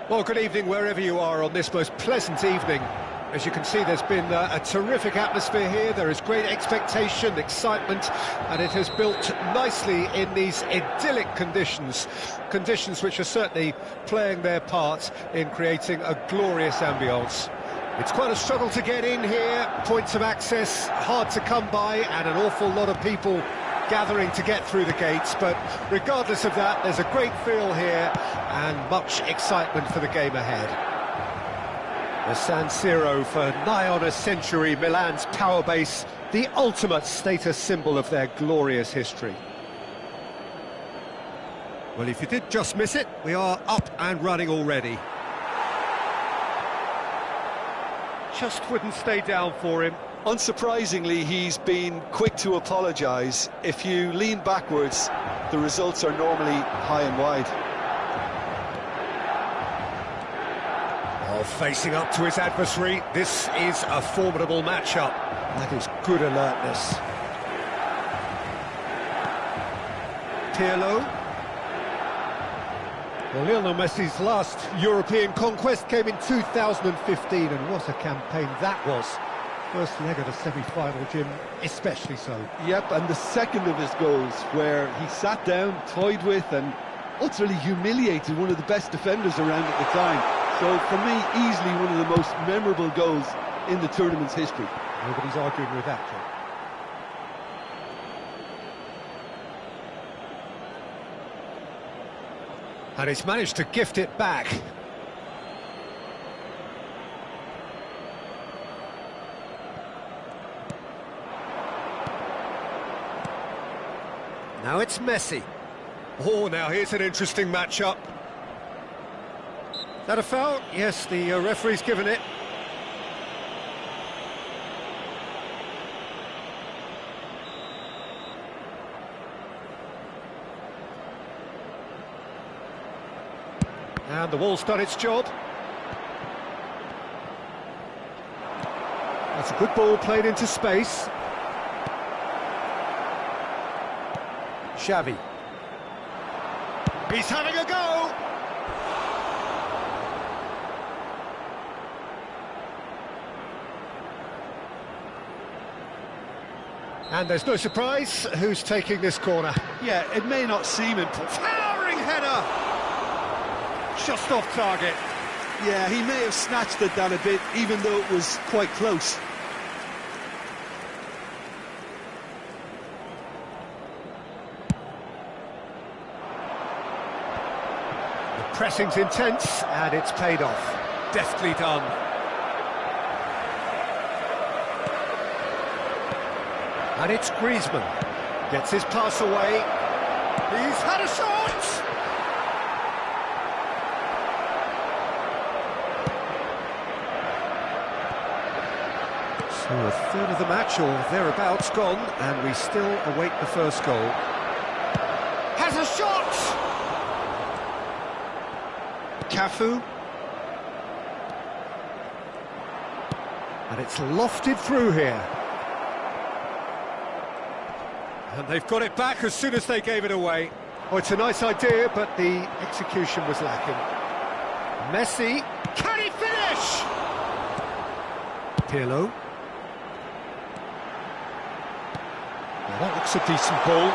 Well, good evening wherever you are on this most pleasant evening. As you can see, there's been a terrific atmosphere here. There is great expectation, excitement, and it has built nicely in these idyllic conditions. Conditions which are certainly playing their part in creating a glorious ambience. It's quite a struggle to get in here, points of access hard to come by, and an awful lot of people gathering to get through the gates, but regardless of that, there's a great feel here and much excitement for the game ahead. The San Siro, for nigh on a century, Milan's power base, the ultimate status symbol of their glorious history. Well, if you did just miss it, we are up and running already. Just wouldn't stay down for him. Unsurprisingly, he's been quick to apologise. If you lean backwards, the results are normally high and wide. Oh, facing up to his adversary, this is a formidable matchup. That is good alertness. Pirlo. Well, Lionel Messi's last European conquest came in 2015, and what a campaign that was. First leg of the semi-final, Jim, especially so. Yep, and the second of his goals, where he sat down, toyed with, and utterly humiliated one of the best defenders around at the time. So, for me, easily one of the most memorable goals in the tournament's history. Nobody's arguing with that, Jim. And he's managed to gift it back. Now it's Messi. Oh, now here's an interesting matchup. Is that a foul? Yes, the referee's given it. And the wall's done its job. That's a good ball played into space. Xavi. He's having a go! And there's no surprise who's taking this corner. Yeah, it may not seem important. Towering header! Just off target. Yeah, he may have snatched at that a bit, even though it was quite close. Pressing's intense, and it's paid off. Deftly done. And it's Griezmann. Gets his pass away. He's had a shot! So a third of the match, or thereabouts, gone, and we still await the first goal. Has a shot! Cafu. And it's lofted through here. And they've got it back as soon as they gave it away. Oh, it's a nice idea, but the execution was lacking. Messi. Can he finish? Pirlo. Well, that looks a decent ball.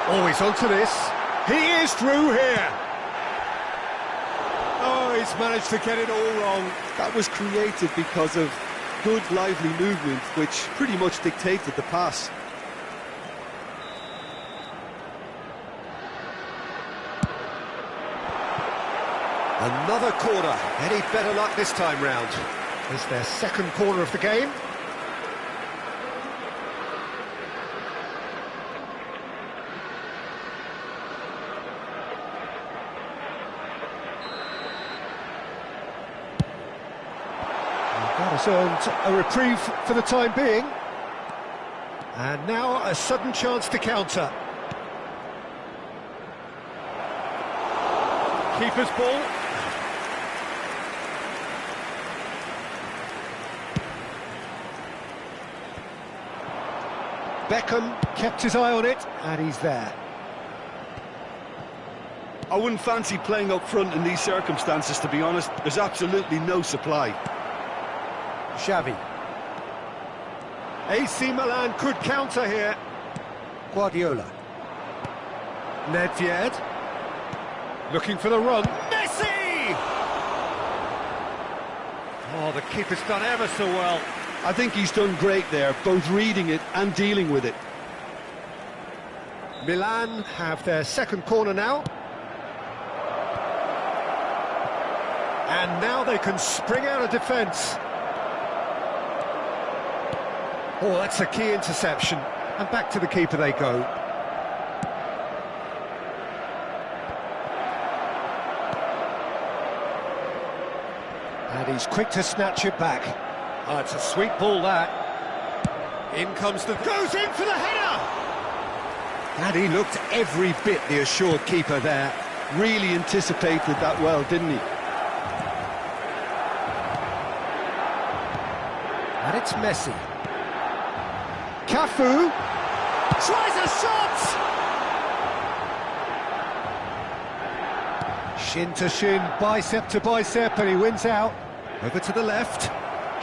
Oh, he's onto this. He is through here. Oh, he's managed to get it all wrong. That was created because of good, lively movement, which pretty much dictated the pass. Another corner. Any better luck this time round? It's their second corner of the game. That has earned a reprieve for the time being. And now a sudden chance to counter. Keeper's ball. Beckham kept his eye on it, and he's there. I wouldn't fancy playing up front in these circumstances, to be honest. There's absolutely no supply. Xavi. AC Milan could counter here. Guardiola. Nedved. Looking for the run. Messi! Oh, the keeper's done ever so well. I think he's done great there, both reading it and dealing with it. Milan have their second corner now. And now they can spring out of defence. Oh, that's a key interception. And back to the keeper they go. And he's quick to snatch it back. Oh, it's a sweet ball, that. In comes the... Goes in for the header! And he looked every bit the assured keeper there. Really anticipated that well, didn't he? And it's Messi. Cafu tries a shot! Shin to shin, bicep to bicep, and he wins out. Over to the left.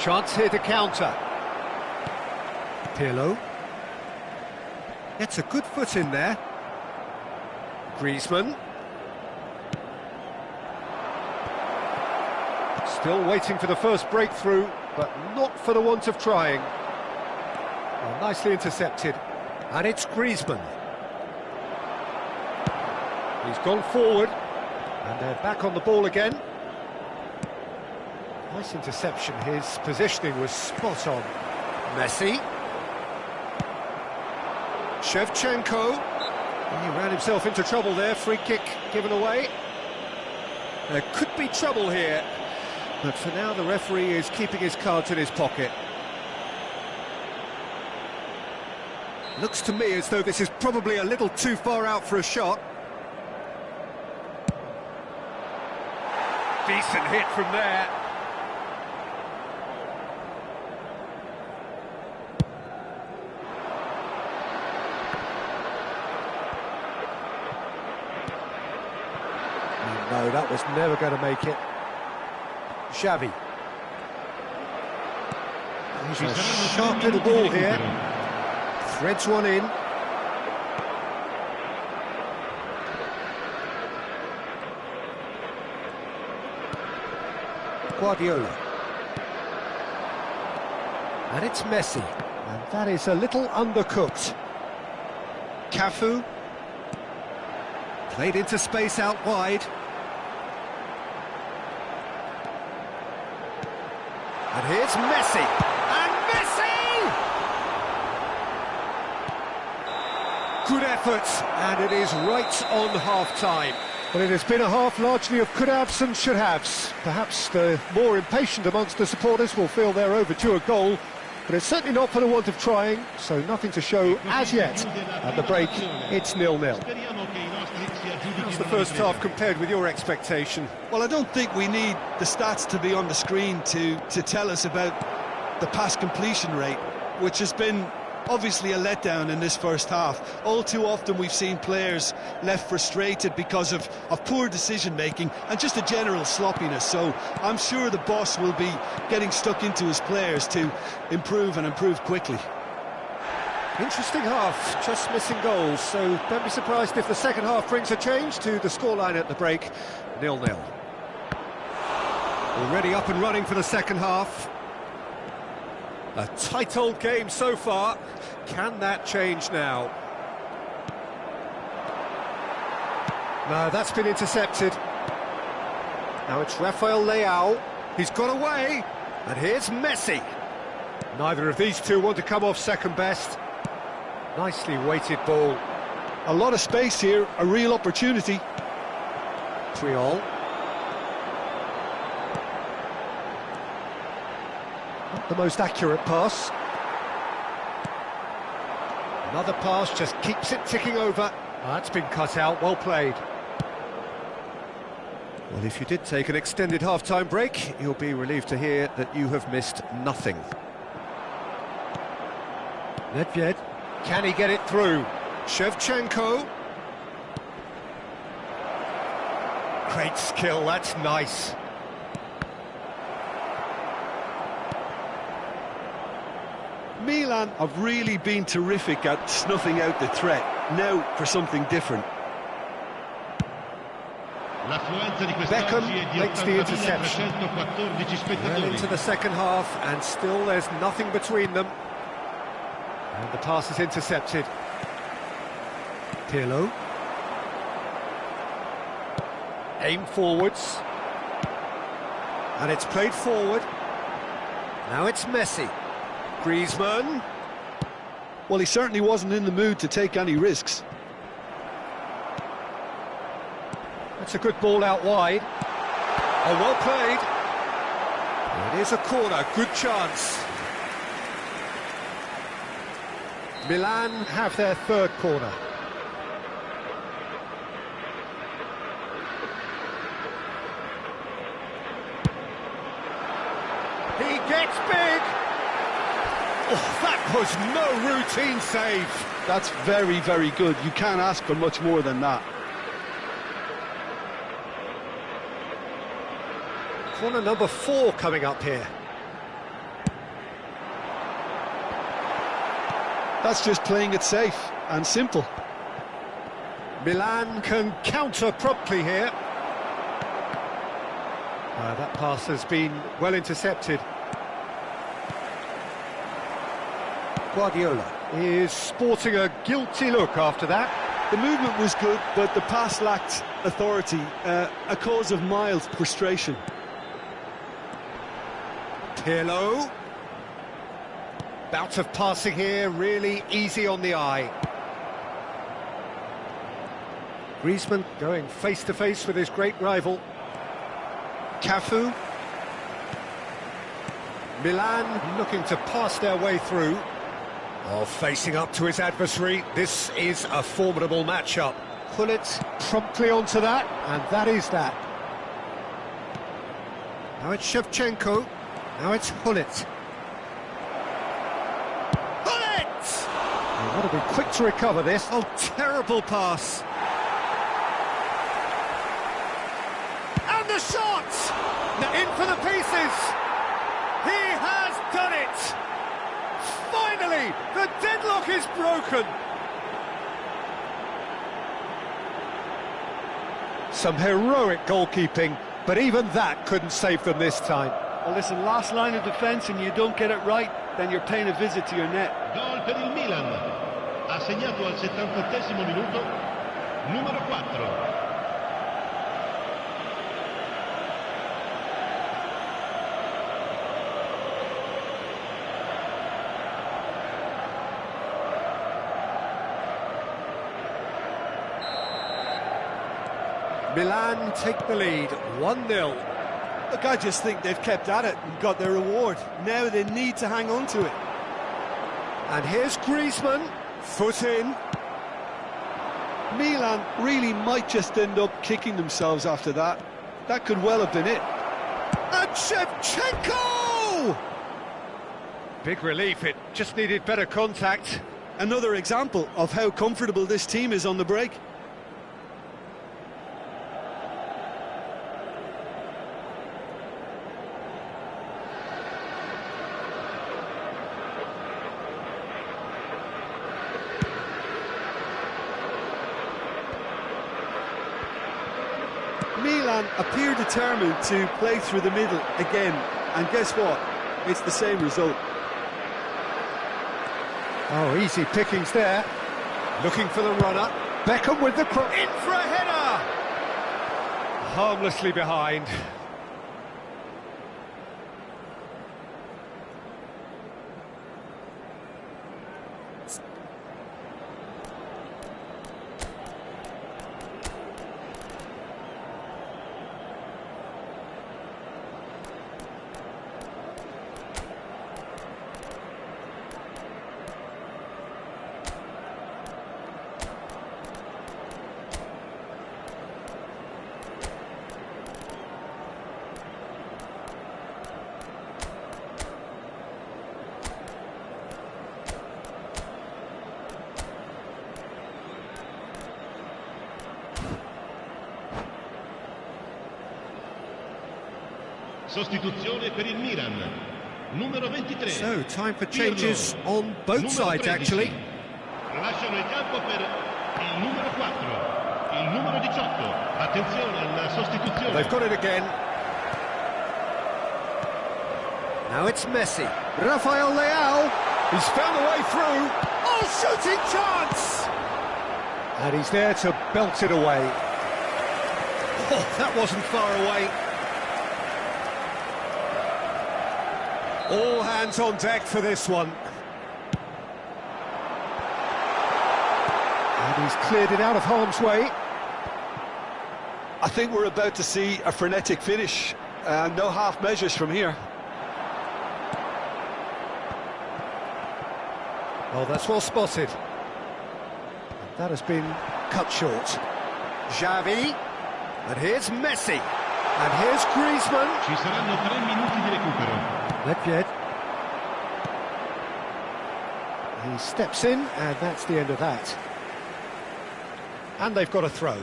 Chance here to counter. Pirlo. Gets a good foot in there. Griezmann. Still waiting for the first breakthrough, but not for the want of trying. Well, nicely intercepted. And it's Griezmann. He's gone forward. And they're back on the ball again. Nice interception. His positioning was spot on. Messi. Shevchenko. He ran himself into trouble there. Free kick given away. There could be trouble here. But for now, the referee is keeping his cards in his pocket. Looks to me as though this is probably a little too far out for a shot. Decent hit from there. No, that was never going to make it. Xavi. He's a sharp little ball here. Threads one in. Guardiola. And it's Messi. And that is a little undercooked. Cafu. Played into space out wide. And here's Messi. And Messi! Good effort. And it is right on half-time. Well, it has been a half largely of could-haves and should-haves. Perhaps the more impatient amongst the supporters will feel they're overdue a goal, but it's certainly not for the want of trying, so nothing to show as yet. At the break, it's 0-0. How's the first half compared with your expectation? Well, I don't think we need the stats to be on the screen to tell us about the pass completion rate, which has been obviously a letdown in this first half. All too often we've seen players left frustrated because of poor decision-making and just a general sloppiness. So I'm sure the boss will be getting stuck into his players to improve and improve quickly. Interesting half, just missing goals, so don't be surprised if the second half brings a change to the scoreline at the break. 0-0. Already up and running for the second half. A tight old game so far. Can that change now? No, that's been intercepted. Now it's Rafael Leao. He's got away. And here's Messi. Neither of these two want to come off second best. Nicely weighted ball. A lot of space here, a real opportunity. Triol. Not the most accurate pass. Another pass just keeps it ticking over. That's been cut out, well played. Well, if you did take an extended half-time break, you'll be relieved to hear that you have missed nothing. Nedved, can he get it through? Shevchenko. Great skill, that's nice. Milan have really been terrific at snuffing out the threat. Now for something different. Beckham makes the interception. Well into the second half, and still there's nothing between them. And the pass is intercepted. Pirlo. Aim forwards. And it's played forward. Now it's Messi. Griezmann. Well, he certainly wasn't in the mood to take any risks. That's a good ball out wide. Oh, well played. It is a corner, good chance. Milan have their third corner. He gets big. Oh, that was no routine save. That's very, very good. You can't ask for much more than that. Corner number 4 coming up here. That's just playing it safe and simple. Milan can counter promptly here. That pass has been well intercepted. Guardiola is sporting a guilty look after that. The movement was good, but the pass lacked authority, a cause of mild frustration. Pirlo. Bout of passing here, really easy on the eye. Griezmann going face-to-face with his great rival. Cafu. Milan looking to pass their way through. Oh, facing up to his adversary, this is a formidable matchup. Gullit promptly onto that, and that is that. Now it's Shevchenko, now it's Gullit. Gullit! You've got to be quick to recover this. Oh, terrible pass. And the shot! In for the pieces! He has done it! Finally, the deadlock is broken. Some heroic goalkeeping, but even that couldn't save them this time. Well, listen, last line of defence and you don't get it right, then you're paying a visit to your net. Gol per il Milan. Ha segnato al 78esimo minuto, numero 4. Milan take the lead, 1-0. Look, I just think they've kept at it and got their reward. Now they need to hang on to it. And here's Griezmann, foot in. Milan really might just end up kicking themselves after that. That could well have been it. And Shevchenko! Big relief, it just needed better contact. Another example of how comfortable this team is on the break. Milan appear determined to play through the middle again, and guess what? It's the same result. Oh, easy pickings there. Looking for the runner. Beckham with the cross. In for a header! Harmlessly behind. Sostituzione per il Milan. Numero 23. So, time for changes on both sides, actually. Lasciano il campo per il numero 4, il numero 18. Attenzione alla sostituzione. They've got it again. Now it's Messi. Rafael Leao. He's found a way through. Oh, shooting chance! And he's there to belt it away. Oh, that wasn't far away. All hands on deck for this one. And he's cleared it out of harm's way. I think we're about to see a frenetic finish. No half measures from here. Oh, that's well spotted. That has been cut short. Xavi. And here's Messi. And here's Griezmann. Ci saranno 3 minuti di recupero. Nedved. He steps in, and that's the end of that. And they've got a throw.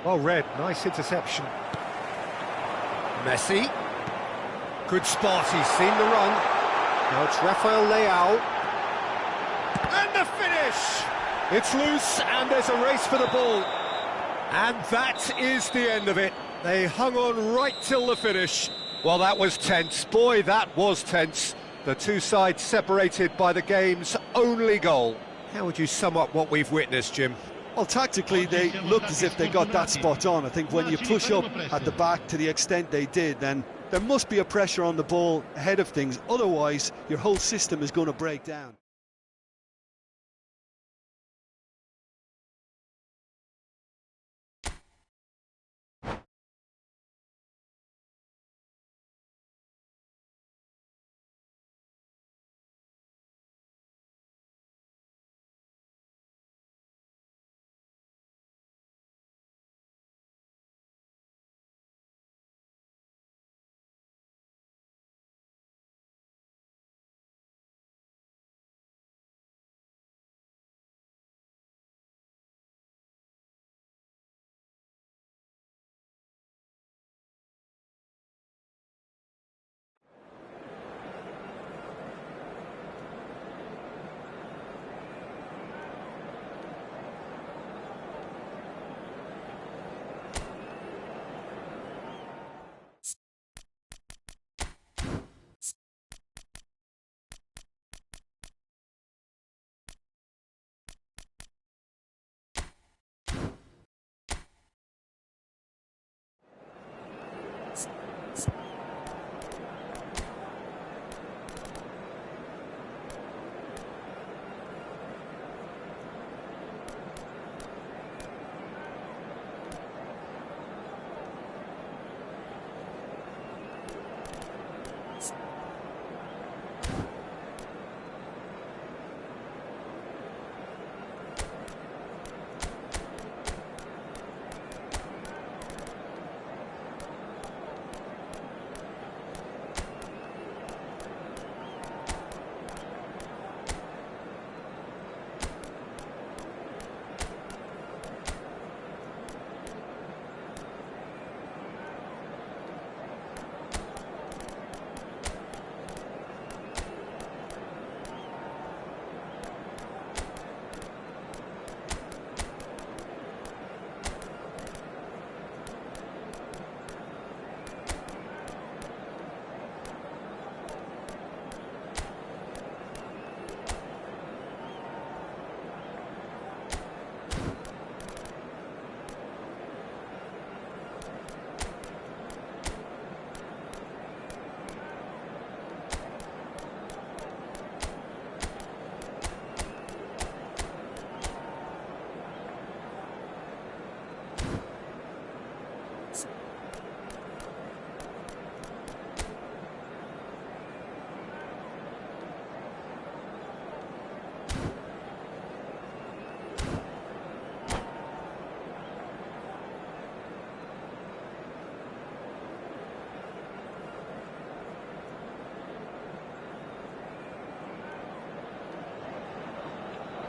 Well read, nice interception. Messi. Good spot, he's seen the run. Now it's Rafael Leao. And the finish! It's loose and there's a race for the ball. And that is the end of it. They hung on right till the finish. Well, that was tense. Boy, that was tense. The two sides separated by the game's only goal. How would you sum up what we've witnessed, Jim? Well, tactically, they looked as if they got that spot on. I think when you push up at the back to the extent they did, then there must be a pressure on the ball ahead of things. Otherwise, your whole system is going to break down.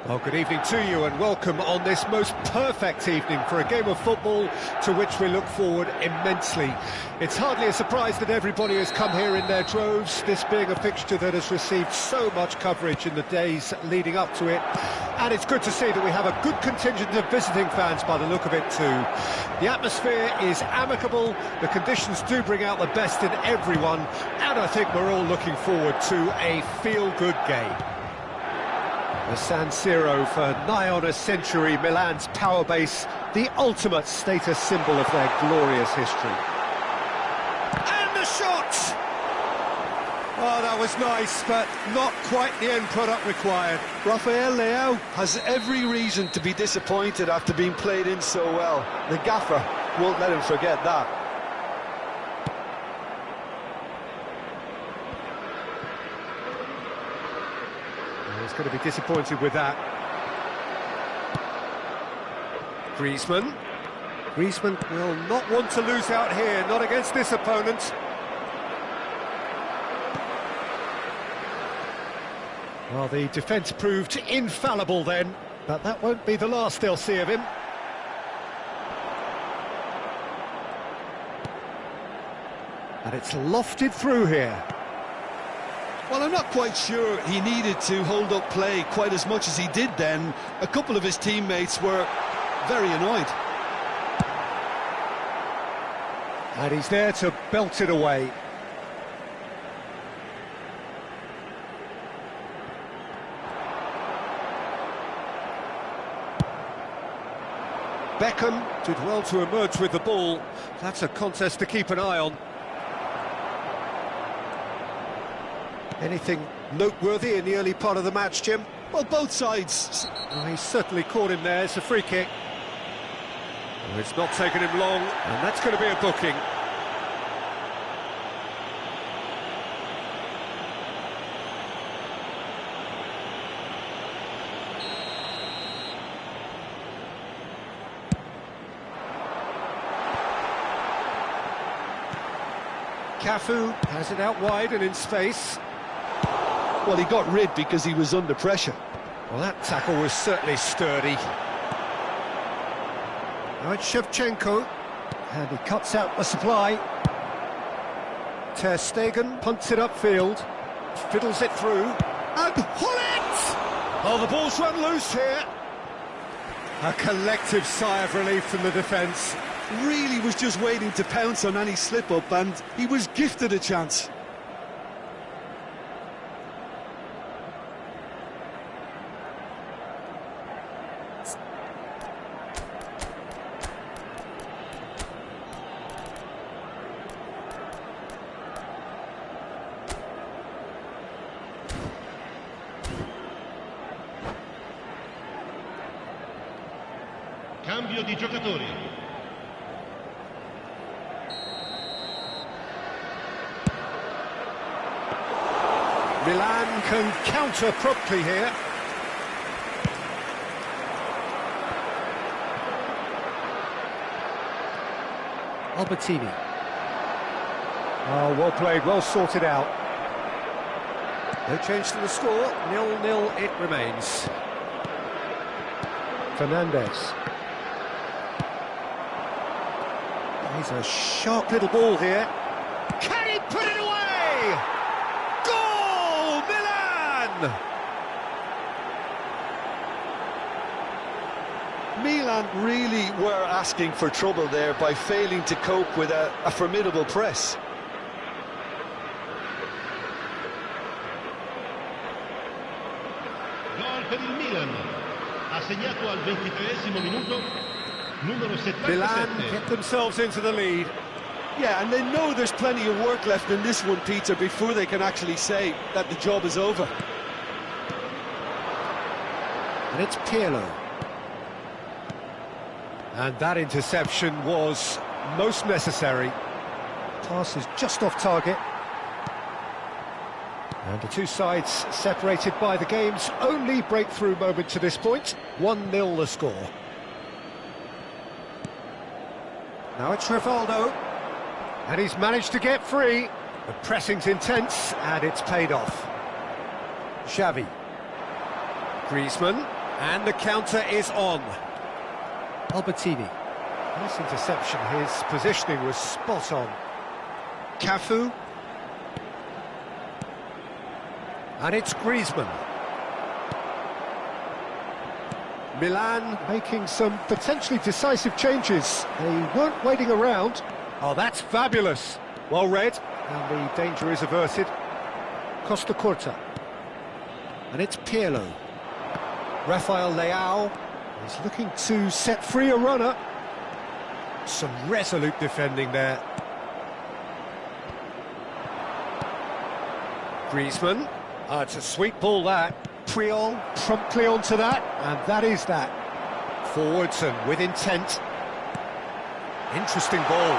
Well, good evening to you and welcome on this most perfect evening for a game of football to which we look forward immensely. It's hardly a surprise that everybody has come here in their droves, this being a fixture that has received so much coverage in the days leading up to it. And it's good to see that we have a good contingent of visiting fans by the look of it too. The atmosphere is amicable, the conditions do bring out the best in everyone, and I think we're all looking forward to a feel-good game. The San Siro for nigh on a century, Milan's power base, the ultimate status symbol of their glorious history. And the shot! Oh, that was nice, but not quite the end product required. Rafael Leao has every reason to be disappointed after being played in so well. The gaffer won't let him forget that. He's going to be disappointed with that. Griezmann will not want to lose out here, not against this opponent. Well, the defence proved infallible then, but that won't be the last they'll see of him. And it's lofted through here. Well, I'm not quite sure he needed to hold up play quite as much as he did then. A couple of his teammates were very annoyed. And he's there to belt it away. Beckham did well to emerge with the ball. That's a contest to keep an eye on. Anything noteworthy in the early part of the match, Jim? Well, both sides. Oh, he certainly caught him there. It's a free kick. Oh, it's not taken him long, and that's going to be a booking. Cafu has it out wide and in space. Well, he got rid because he was under pressure. Well, that tackle was certainly sturdy. Now it's Shevchenko, and he cuts out the supply. Ter Stegen punts it upfield, fiddles it through, and Hullet! Oh, the ball's run loose here. A collective sigh of relief from the defence. Really was just waiting to pounce on any slip-up, and he was gifted a chance. Cambio di giocatori. Milan can counter promptly here. Albertini. Oh, well played, well sorted out. No change to the score, 0-0 it remains. Fernandez. He's a sharp little ball here. Can he put it away? Goal, Milan! Milan really were asking for trouble there by failing to cope with a formidable press. Gol per il Milan. Ha segnato al 23esimo minuto numero 77. Milan get themselves into the lead. Yeah, and they know there's plenty of work left in this one, Peter, before they can actually say that the job is over. And it's Pirlo. And that interception was most necessary. Pass is just off target. And the two sides separated by the game's only breakthrough moment to this point. 1-0 the score. Now it's Rivaldo. And he's managed to get free. The pressing's intense, and it's paid off. Xavi. Griezmann. And the counter is on. Albertini. Nice interception. His positioning was spot on. Cafu. And it's Griezmann. Milan making some potentially decisive changes. They weren't waiting around. Oh, that's fabulous. Well read. And the danger is averted. Costa Curta. And it's Pirlo. Rafael Leao is looking to set free a runner. Some resolute defending there. Griezmann. It's a sweet ball, that. Puyol promptly onto that, and that is that. Forwards and with intent. Interesting ball.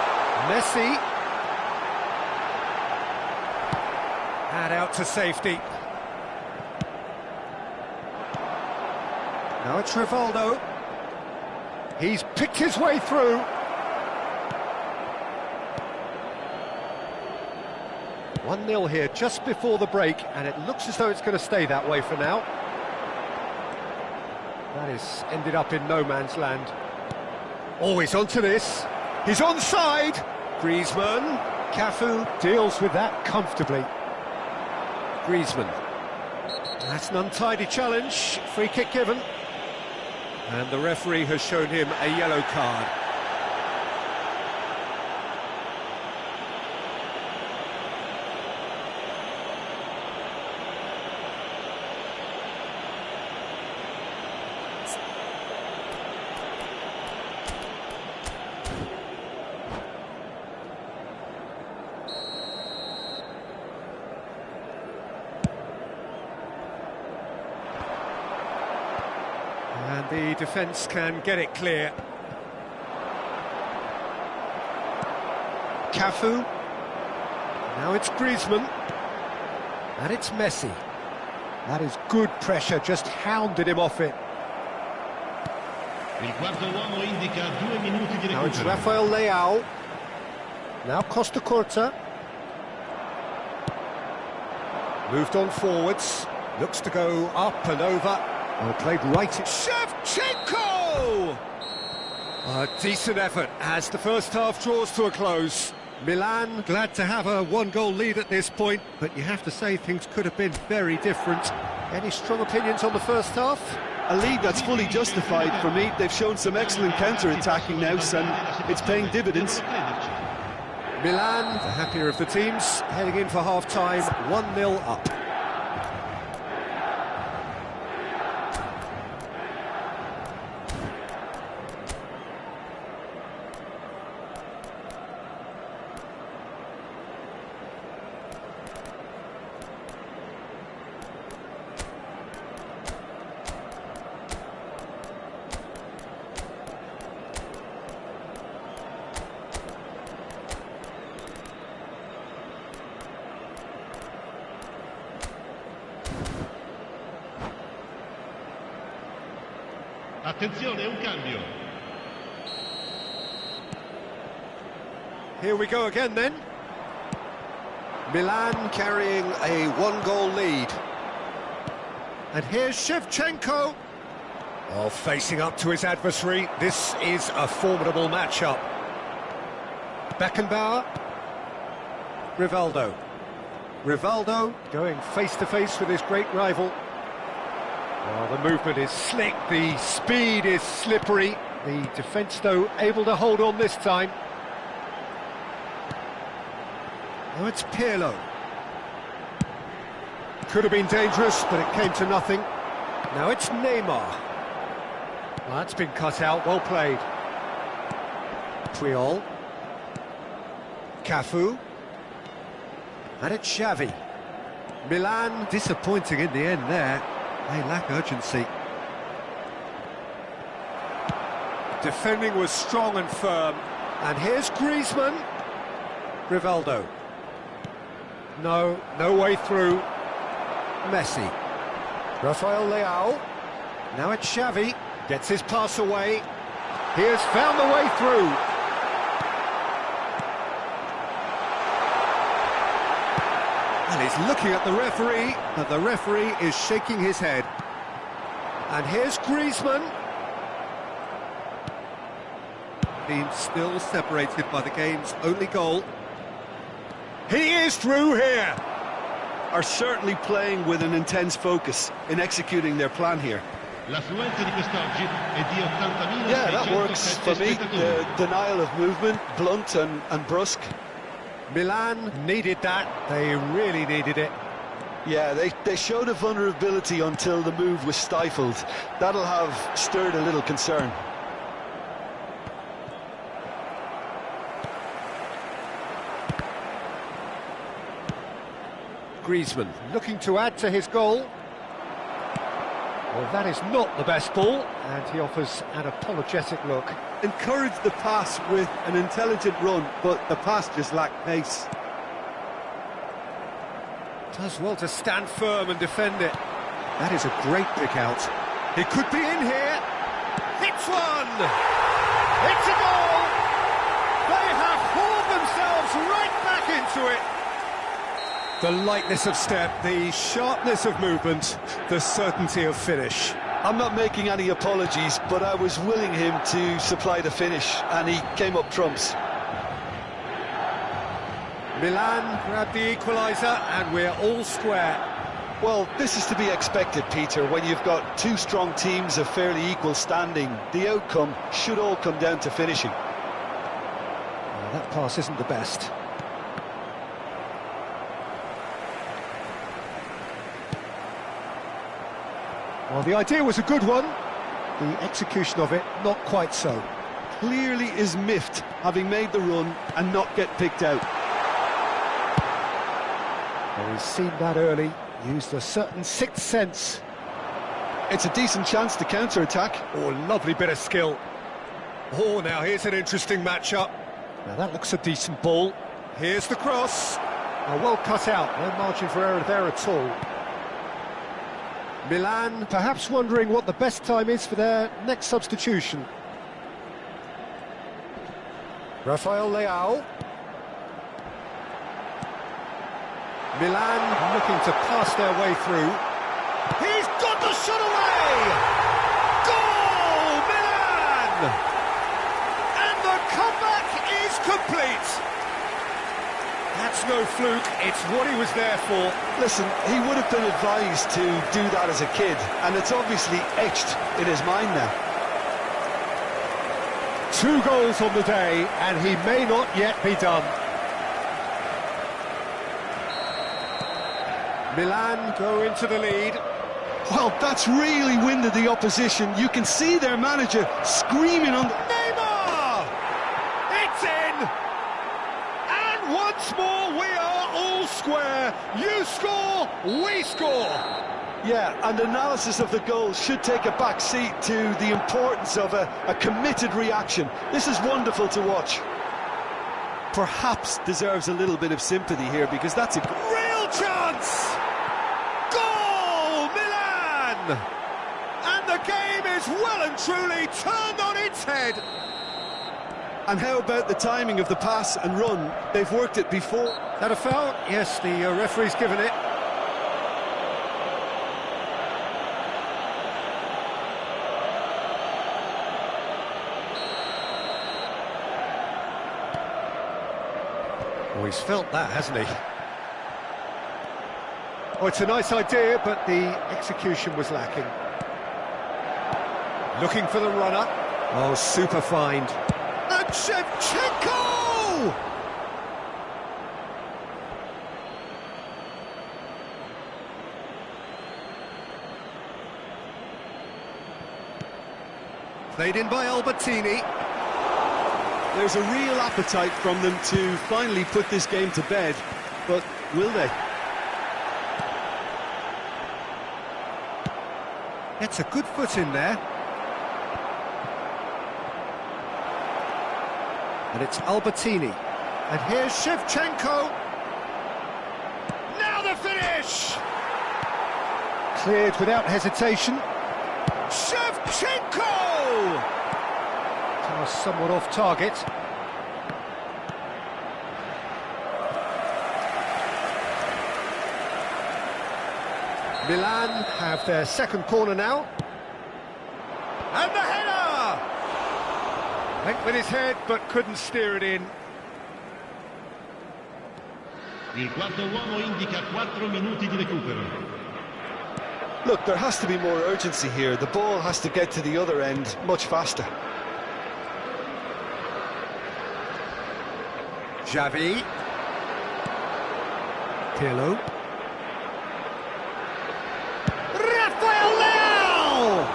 Messi. And out to safety. Now it's Rivaldo. He's picked his way through. One 0 here just before the break, and it looks as though it's going to stay that way for now. That is ended up in no man's land. Always onto this. He's onside. Griezmann. Cafu deals with that comfortably. Griezmann. That's an untidy challenge. Free kick given. And the referee has shown him a yellow card. And the defence can get it clear. Cafu. Now it's Griezmann. And it's Messi. That is good pressure, just hounded him off it. Il quarto uomo indica 2 minuti di Now it's recupero. Rafael Leao. Now Costa Curta. Moved on forwards. Looks to go up and over. Well played right. Shevchenko! A decent effort as the first half draws to a close. Milan glad to have a one-goal lead at this point, but you have to say things could have been very different. Any strong opinions on the first half? A lead that's fully justified for me. They've shown some excellent counter-attacking now, and it's paying dividends. Milan, the happier of the teams, heading in for half-time, 1-0 up. Attenzione, un cambio. Here we go again then. Milan carrying a one-goal lead. And here's Shevchenko. Oh, facing up to his adversary. This is a formidable matchup. Beckenbauer. Rivaldo. Rivaldo going face-to-face with his great rival. Well, the movement is slick, the speed is slippery. The defence, though, able to hold on this time. Now it's Pirlo. Could have been dangerous, but it came to nothing. Now it's Neymar. Well, that's been cut out, well played. Puyol. Cafu. And it's Xavi. Milan disappointing in the end there. They lack urgency. Defending was strong and firm. And here's Griezmann. Rivaldo. No way through. Messi. Rafael Leao. Now it's Xavi. Gets his pass away. He has found the way through. And he's looking at the referee, but the referee is shaking his head. And here's Griezmann. Team still separated by the game's only goal. He is through here. Are certainly playing with an intense focus in executing their plan here. L'affluenza di quest'oggi è di 80.000. Yeah, that works for me. The denial of movement, blunt and brusque. Milan needed that. They really needed it. Yeah, they showed a vulnerability until the move was stifled. That'll have stirred a little concern. Griezmann looking to add to his goal. Well, that is not the best ball, and he offers an apologetic look. Encouraged the pass with an intelligent run, but the pass just lacked pace. Does well to stand firm and defend it. That is a great pick out. He could be in here. Hits one! It's a goal! They have hauled themselves right back into it. The lightness of step, the sharpness of movement, the certainty of finish. I'm not making any apologies, but I was willing him to supply the finish, and he came up trumps. Milan grabbed the equaliser, and we're all square. Well, this is to be expected, Peter. When you've got two strong teams of fairly equal standing, the outcome should all come down to finishing. Well, that pass isn't the best. Well, the idea was a good one. The execution of it, not quite so. Clearly is miffed, having made the run and not get picked out. Well, he's seen that early, used a certain sixth sense. It's a decent chance to counter-attack. Oh, lovely bit of skill. Oh, now here's an interesting matchup. Now that looks a decent ball. Here's the cross. Oh, well cut out, no margin for error there at all. Milan perhaps wondering what the best time is for their next substitution. Rafael Leao. Milan looking to pass their way through. He's got the shot away! Goal, Milan! And the comeback is complete. That's no fluke, it's what he was there for. Listen, he would have been advised to do that as a kid, and it's obviously etched in his mind now. 2 goals on the day, and he may not yet be done. Milan go into the lead. Well, that's really winded the opposition. You can see their manager screaming on... Neymar! It's in! And once more we are all square. You score, we score. Yeah, and analysis of the goal should take a back seat to the importance of a committed reaction. This is wonderful to watch. Perhaps deserves a little bit of sympathy here, because that's a real chance! Goal, Milan! And the game is well and truly turned on its head. And how about the timing of the pass and run? They've worked it before. That a foul? Yes, the referee's given it. Oh, he's felt that, hasn't he? Oh, it's a nice idea, but the execution was lacking. Looking for the runner. Oh, super find. And Shevchenko! Played in by Albertini. There's a real appetite from them to finally put this game to bed, but will they? Gets a good foot in there. And it's Albertini. And here's Shevchenko. Now the finish! Cleared without hesitation. Shevchenko! Pass somewhat off target. Milan have their second corner now. Went with his head, but couldn't steer it in. Il quarto uomo indica 4 minuti di recupero. Look, there has to be more urgency here. The ball has to get to the other end much faster. Xavi. Pirlo. Rafael Leao!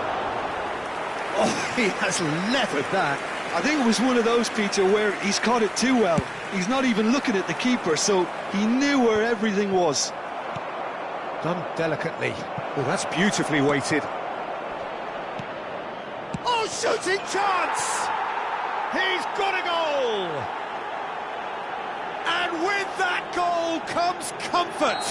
Oh, he has leathered that. I think it was one of those, Peter, where he's caught it too well. He's not even looking at the keeper, so he knew where everything was. Done delicately. Oh, that's beautifully weighted. Oh, shooting chance! He's got a goal! And with that goal comes comfort.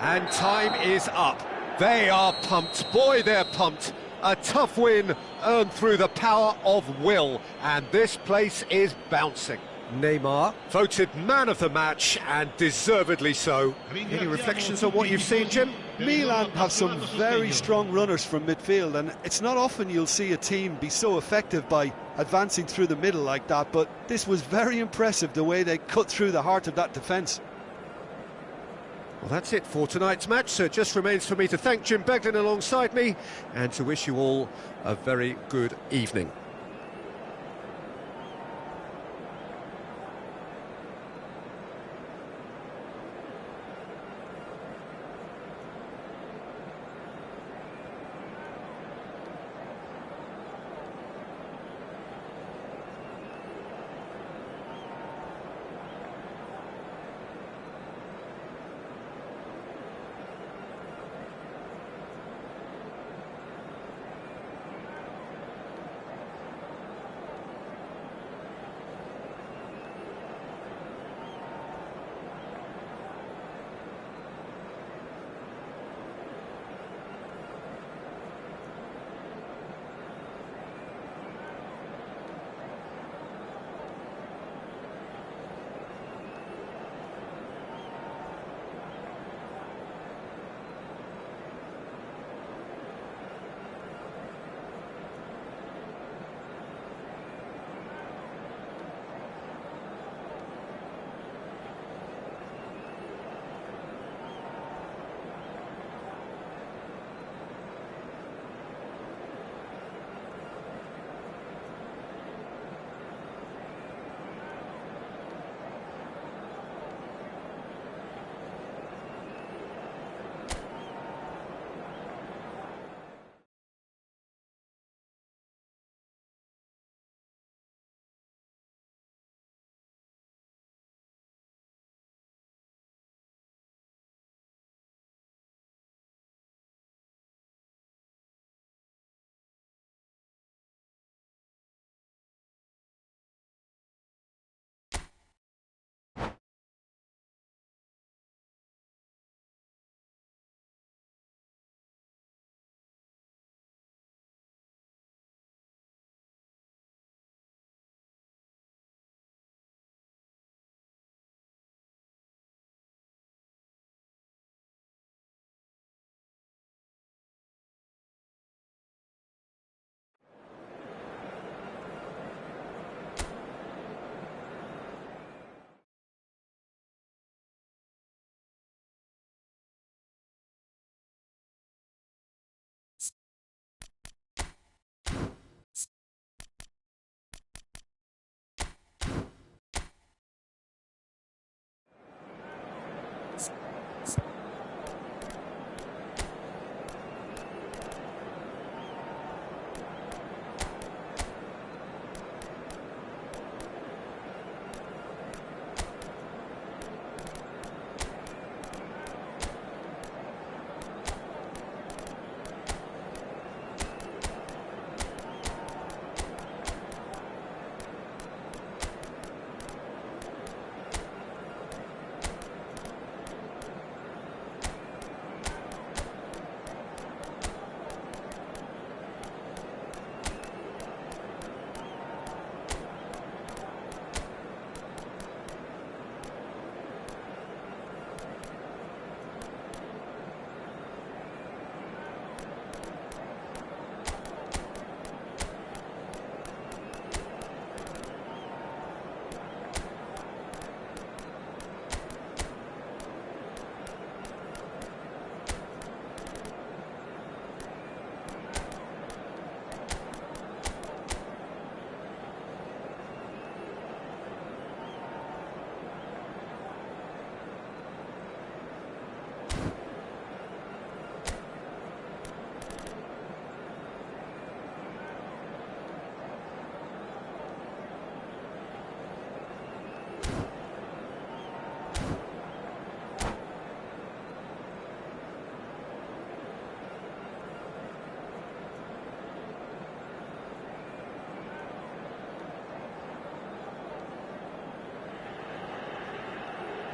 And time is up. They are pumped. Boy, they're pumped. A tough win earned through the power of will. And this place is bouncing. Neymar voted man of the match, and deservedly so. Any reflections on what you've seen, Jim? Milan have some very strong runners from midfield, and it's not often you'll see a team be so effective by advancing through the middle like that, but this was very impressive, the way they cut through the heart of that defence. Well, that's it for tonight's match, so it just remains for me to thank Jim Beglin alongside me and to wish you all a very good evening.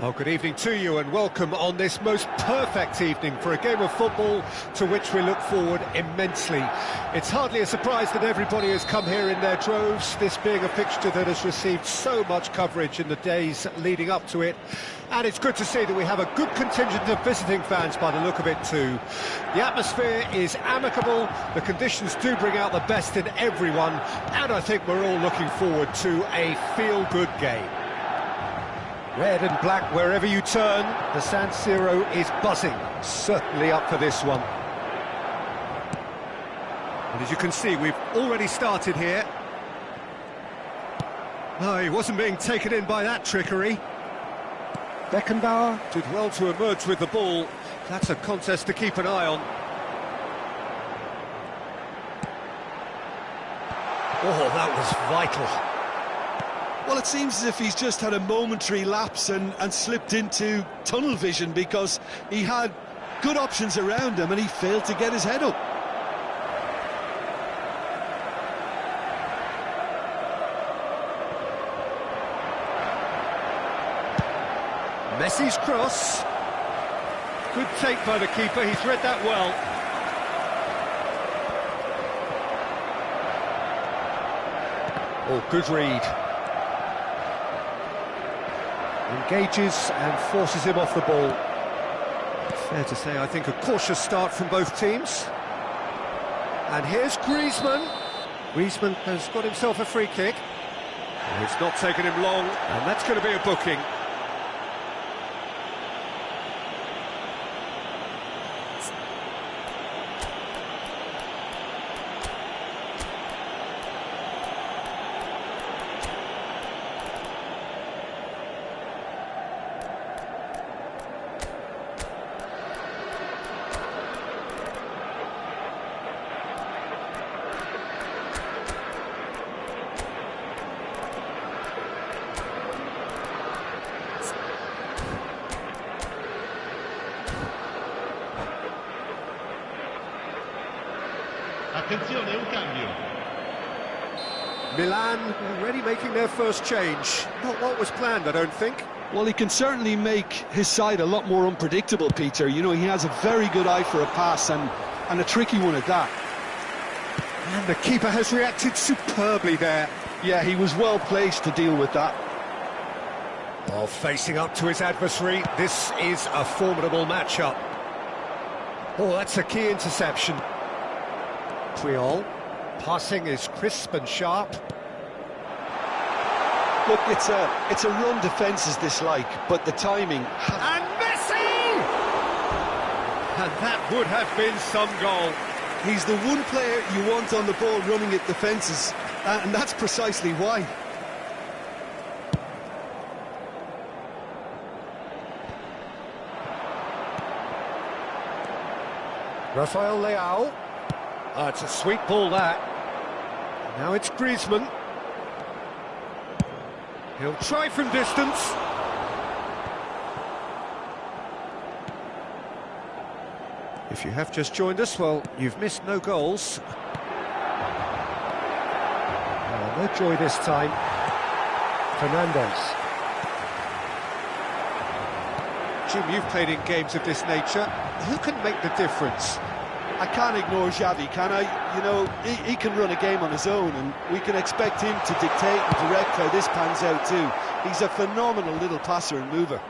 Oh, good evening to you and welcome on this most perfect evening for a game of football to which we look forward immensely. It's hardly a surprise that everybody has come here in their droves, this being a fixture that has received so much coverage in the days leading up to it. And it's good to see that we have a good contingent of visiting fans by the look of it too. The atmosphere is amicable, the conditions do bring out the best in everyone, and I think we're all looking forward to a feel-good game. Red and black wherever you turn, the San Siro is buzzing, certainly up for this one. And as you can see, we've already started here. No, he wasn't being taken in by that trickery. Beckenbauer did well to emerge with the ball. That's a contest to keep an eye on. Oh, that was vital. Well, it seems as if he's just had a momentary lapse and slipped into tunnel vision, because he had good options around him and he failed to get his head up. Messi's cross. Good take by the keeper, he's read that well. Oh, good read. Engages and forces him off the ball. Fair to say, I think, a cautious start from both teams. And here's Griezmann. Griezmann has got himself a free kick. It's not taken him long, and that's going to be a booking. Attenzione, un cambio. Milan already making their first change. Not what was planned, I don't think. Well, he can certainly make his side a lot more unpredictable, Peter. You know, he has a very good eye for a pass, and a tricky one at that. And the keeper has reacted superbly there. Yeah, he was well placed to deal with that. Oh, facing up to his adversary, this is a formidable matchup. Oh, that's a key interception. Puyol, passing is crisp and sharp. Look, it's a run defences dislike, but the timing... And Messi! And that would have been some goal. He's the one player you want on the ball running at defences, and that's precisely why. Rafael Leao. Oh, it's a sweet ball, that. Now it's Griezmann. He'll try from distance. If you have just joined us, well, you've missed no goals. Oh, no joy this time. Fernandez. Jim, you've played in games of this nature. Who can make the difference? I can't ignore Xavi, can I? You know, he can run a game on his own, and we can expect him to dictate and direct how this pans out too. He's a phenomenal little passer and mover.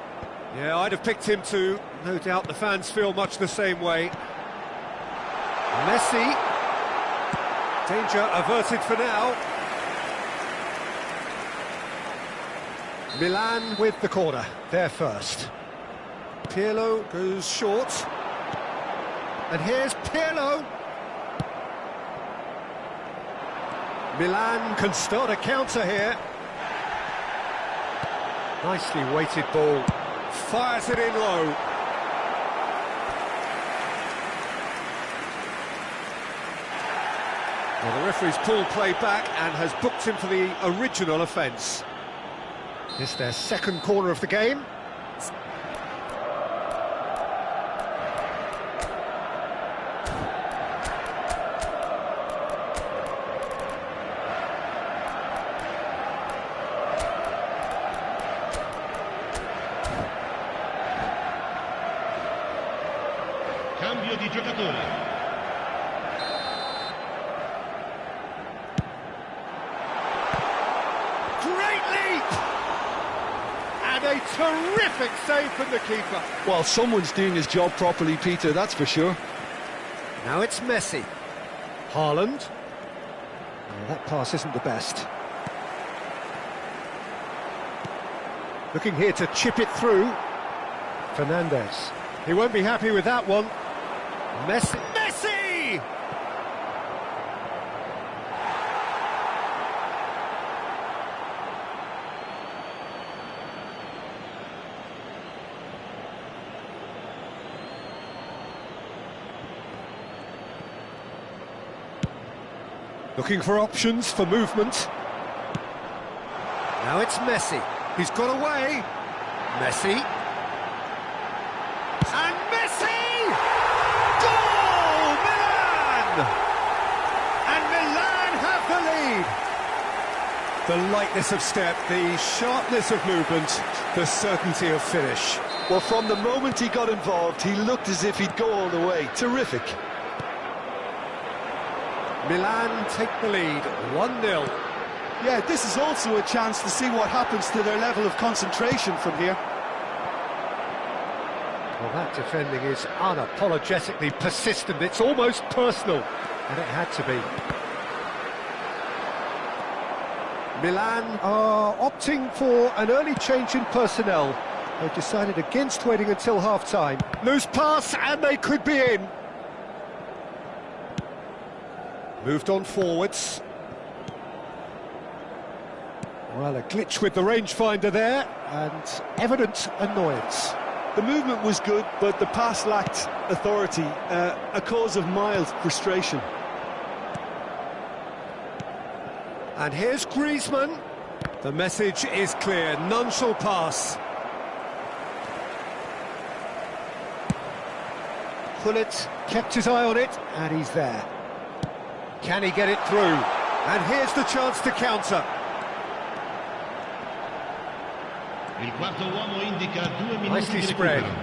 Yeah, I'd have picked him too. No doubt the fans feel much the same way. Messi. Danger averted for now. Milan with the corner, there first. Pirlo goes short. And here's Pirlo. Milan can start a counter here. Nicely weighted ball. Fires it in low. Well, the referee's pulled play back and has booked him for the original offence. This their second corner of the game. giocatore. Great leap! And a terrific save from the keeper. Well, someone's doing his job properly, Peter, that's for sure. Now it's Messi. Haaland. Oh, that pass isn't the best. Looking here to chip it through. Fernandez. He won't be happy with that one. Messi. Messi! Looking for options for movement. Now it's Messi. He's got away. Messi. And Messi! Goal! Milan! And Milan have the lead. The lightness of step, the sharpness of movement, the certainty of finish. Well, from the moment he got involved, he looked as if he'd go all the way. Terrific. Milan take the lead, 1-0. Yeah, this is also a chance to see what happens to their level of concentration from here. Well, that defending is unapologetically persistent. It's almost personal, and it had to be. Milan are opting for an early change in personnel. They've decided against waiting until half-time. Loose pass, and they could be in. Moved on forwards. Well, a glitch with the rangefinder there, and evident annoyance. The movement was good, but the pass lacked authority, a cause of mild frustration. And here's Griezmann. The message is clear, none shall pass. Pullet kept his eye on it, and he's there. Can he get it through? And here's the chance to counter. Il quarto uomo indica 2 minuti Nicely di spread. recupero.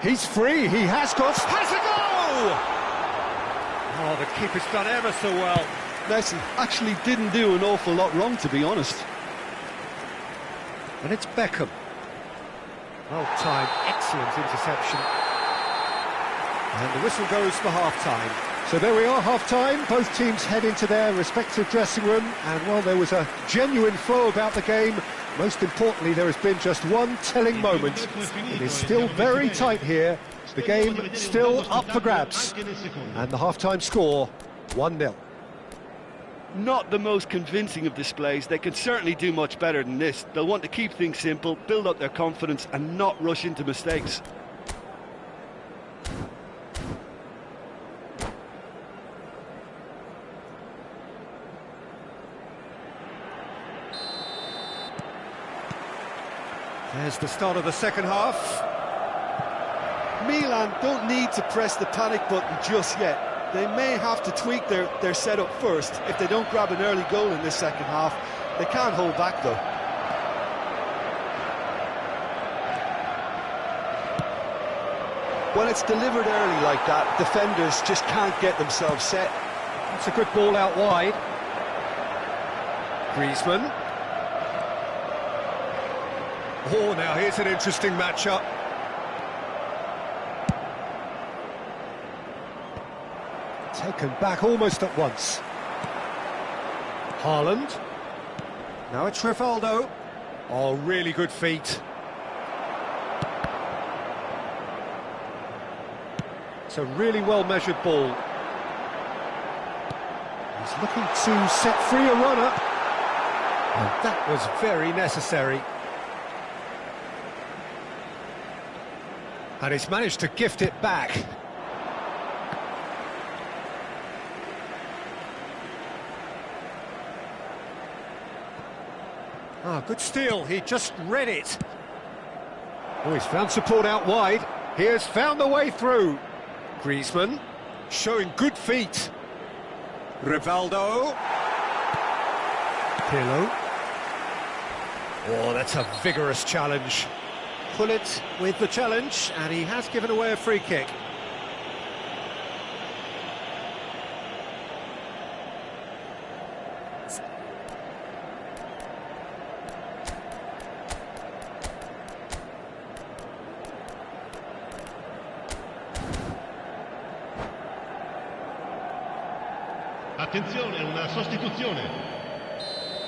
He's free, he has a goal! Oh, the keeper's done ever so well. Messi actually didn't do an awful lot wrong, to be honest. And it's Beckham. Well-timed, excellent interception. And the whistle goes for half-time. So there we are, half-time. Both teams head into their respective dressing room. And while there was a genuine flow about the game, most importantly, there has been just one telling moment. It is still very tight here. The game still up for grabs. And the half-time score, 1-0. Not the most convincing of displays. They can certainly do much better than this. They'll want to keep things simple, build up their confidence and not rush into mistakes. There's the start of the second half. Milan don't need to press the panic button just yet. They may have to tweak their setup first if they don't grab an early goal in this second half. They can't hold back though. When it's delivered early like that, defenders just can't get themselves set. That's a good ball out wide. Griezmann. Oh, now here's an interesting matchup. Taken back almost at once. Haaland. Now it's Rivaldo. Oh, really good feet. It's a really well-measured ball. He's looking to set free a runner. And that was very necessary. And he's managed to gift it back. Ah, good steal, he just read it. Oh, he's found support out wide. He has found the way through. Griezmann, showing good feet. Rivaldo. Pirlo. Oh, that's a vigorous challenge. pull it with the challenge, and he has given away a free kick. Attenzione, una sostituzione.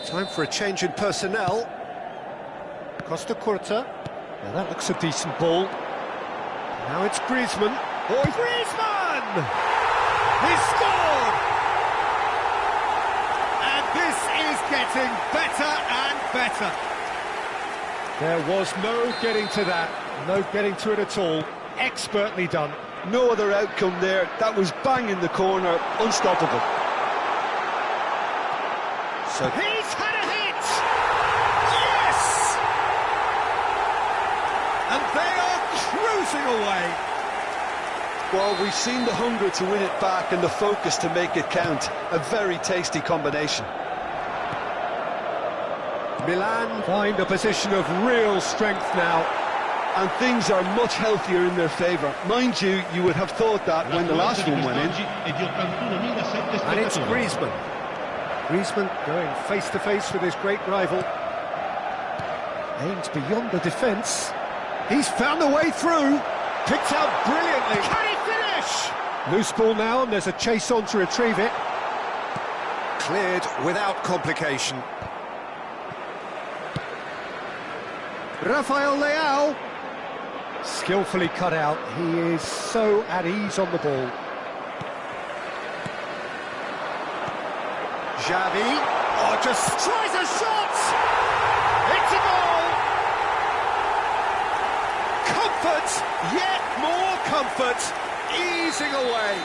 Time for a change in personnel. Costa Curta. Now that looks a decent ball. Now it's Griezmann. Oh, Griezmann! He scored! And this is getting better and better. There was no getting to that. No getting to it at all. Expertly done. No other outcome there. That was bang in the corner, unstoppable. So he's had a hit! Yes! And they are cruising away. Well, we've seen the hunger to win it back and the focus to make it count. A very tasty combination. Milan find a position of real strength now. And things are much healthier in their favour. Mind you, you would have thought that when the last one went in. And it's Griezmann. Griezmann going face-to-face with his great rival. Aimed beyond the defence. He's found a way through. Picked out brilliantly. Can he finish? Loose ball now, and there's a chase on to retrieve it. Cleared without complication. Rafael Leao. Skillfully cut out. He is so at ease on the ball. Xavi, oh, just tries a shot! It's a goal! Comfort, yet more comfort, easing away.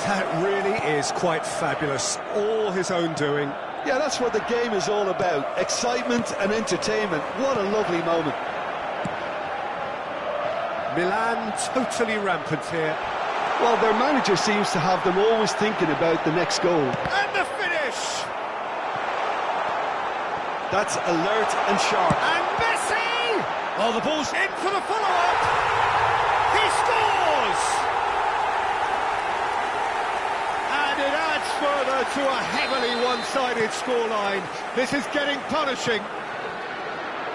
That really is quite fabulous, all his own doing. Yeah, that's what the game is all about, excitement and entertainment. What a lovely moment. Milan totally rampant here. Well, their manager seems to have them always thinking about the next goal. And the finish! That's alert and sharp. And Messi! Oh, the ball's in for the follow-up! He scores! And it adds further to a heavily one-sided scoreline. This is getting punishing.